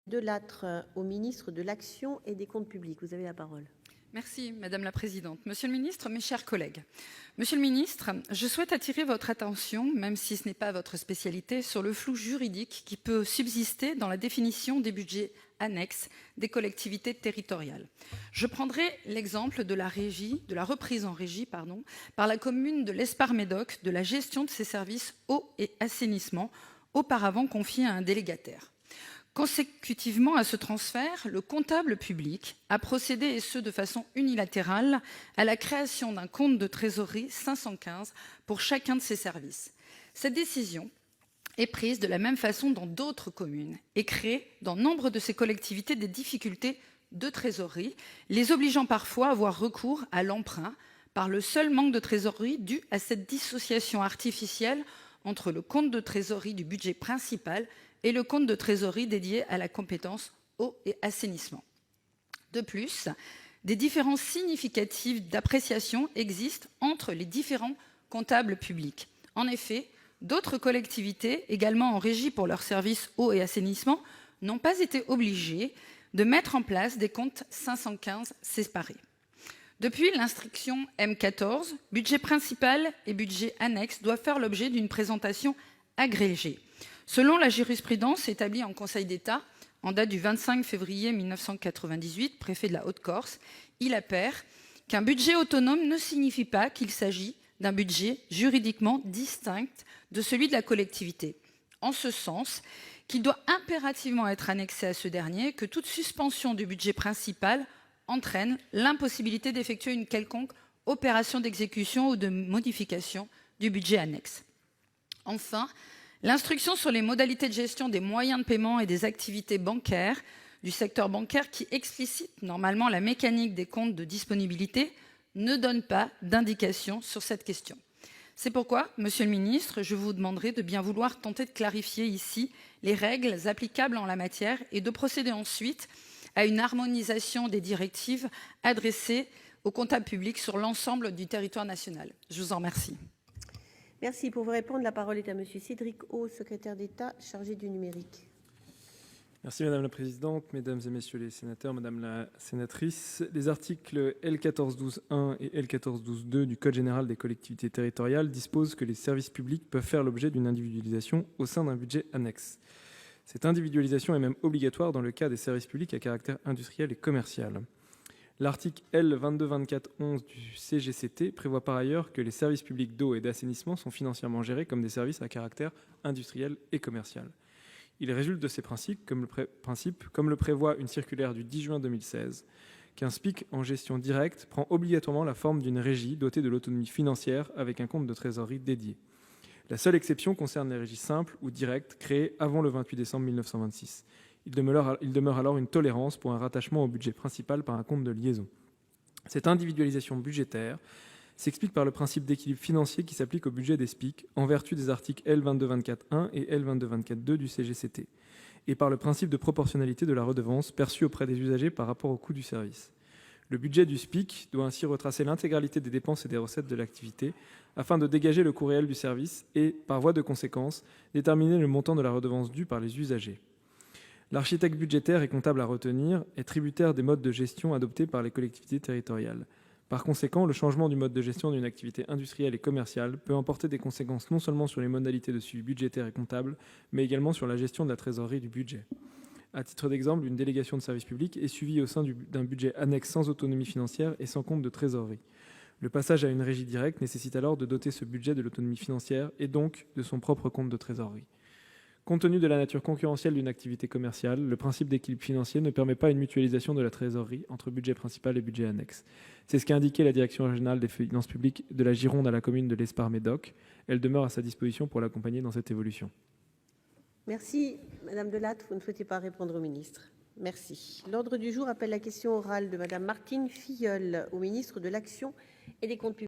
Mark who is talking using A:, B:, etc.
A: Delattre au ministre de l'Action et des Comptes publics. Vous avez la parole.
B: Merci, Madame la Présidente. Monsieur le ministre, mes chers collègues. Monsieur le ministre, je souhaite attirer votre attention, même si ce n'est pas votre spécialité, sur le flou juridique qui peut subsister dans la définition des budgets annexes des collectivités territoriales. Je prendrai l'exemple de la reprise en régie par la commune de l'Espar-Médoc de la gestion de ses services eau et assainissement, auparavant confiés à un délégataire. Consécutivement à ce transfert, le comptable public a procédé, et ce de façon unilatérale, à la création d'un compte de trésorerie 515 pour chacun de ces services. Cette décision est prise de la même façon dans d'autres communes et crée dans nombre de ces collectivités des difficultés de trésorerie, les obligeant parfois à avoir recours à l'emprunt par le seul manque de trésorerie dû à cette dissociation artificielle entre le compte de trésorerie du budget principal et le compte de trésorerie dédié à la compétence eau et assainissement. De plus, des différences significatives d'appréciation existent entre les différents comptables publics. En effet, d'autres collectivités, également en régie pour leurs services eau et assainissement, n'ont pas été obligées de mettre en place des comptes 515 séparés. Depuis l'instruction M14, budget principal et budget annexe doivent faire l'objet d'une présentation agrégée. Selon la jurisprudence établie en Conseil d'État, en date du 25 février 1998, préfet de la Haute-Corse, il appert qu'un budget autonome ne signifie pas qu'il s'agit d'un budget juridiquement distinct de celui de la collectivité, en ce sens qu'il doit impérativement être annexé à ce dernier, que toute suspension du budget principal entraîne l'impossibilité d'effectuer une quelconque opération d'exécution ou de modification du budget annexe. Enfin, l'instruction sur les modalités de gestion des moyens de paiement et des activités bancaires du secteur bancaire qui explicite normalement la mécanique des comptes de disponibilité ne donne pas d'indication sur cette question. C'est pourquoi, Monsieur le ministre, je vous demanderai de bien vouloir tenter de clarifier ici les règles applicables en la matière et de procéder ensuite à une harmonisation des directives adressées aux comptables publics sur l'ensemble du territoire national. Je vous en remercie.
A: Merci. Pour vous répondre, la parole est à Monsieur Cédric O, secrétaire d'État chargé du numérique.
C: Merci Madame la Présidente, Mesdames et Messieurs les sénateurs, Madame la Sénatrice. Les articles L1412-1 et L1412-2 du Code général des collectivités territoriales disposent que les services publics peuvent faire l'objet d'une individualisation au sein d'un budget annexe. Cette individualisation est même obligatoire dans le cas des services publics à caractère industriel et commercial. L'article L2224-11 du CGCT prévoit par ailleurs que les services publics d'eau et d'assainissement sont financièrement gérés comme des services à caractère industriel et commercial. Il résulte de ces principes, comme le prévoit une circulaire du 10 juin 2016, qu'un SPIC en gestion directe prend obligatoirement la forme d'une régie dotée de l'autonomie financière avec un compte de trésorerie dédié. La seule exception concerne les régies simples ou directes créées avant le 28 décembre 1926. Il demeure alors une tolérance pour un rattachement au budget principal par un compte de liaison. Cette individualisation budgétaire s'explique par le principe d'équilibre financier qui s'applique au budget des SPIC en vertu des articles L2224-1 et L2224-2 du CGCT, et par le principe de proportionnalité de la redevance perçue auprès des usagers par rapport au coût du service. Le budget du SPIC doit ainsi retracer l'intégralité des dépenses et des recettes de l'activité afin de dégager le coût réel du service et, par voie de conséquence, déterminer le montant de la redevance due par les usagers. L'architecte budgétaire et comptable à retenir est tributaire des modes de gestion adoptés par les collectivités territoriales. Par conséquent, le changement du mode de gestion d'une activité industrielle et commerciale peut emporter des conséquences non seulement sur les modalités de suivi budgétaire et comptable, mais également sur la gestion de la trésorerie du budget. À titre d'exemple, une délégation de service public est suivie au sein d'un budget annexe sans autonomie financière et sans compte de trésorerie. Le passage à une régie directe nécessite alors de doter ce budget de l'autonomie financière et donc de son propre compte de trésorerie. Compte tenu de la nature concurrentielle d'une activité commerciale, le principe d'équilibre financier ne permet pas une mutualisation de la trésorerie entre budget principal et budget annexe. C'est ce qu'a indiqué la Direction régionale des finances publiques de la Gironde à la commune de l'Espar-Médoc. Elle demeure à sa disposition pour l'accompagner dans cette évolution.
A: Merci. Madame Delattre, vous ne souhaitez pas répondre au ministre. Merci. L'ordre du jour appelle la question orale de Madame Martine Filleul au ministre de l'Action et des Comptes publics.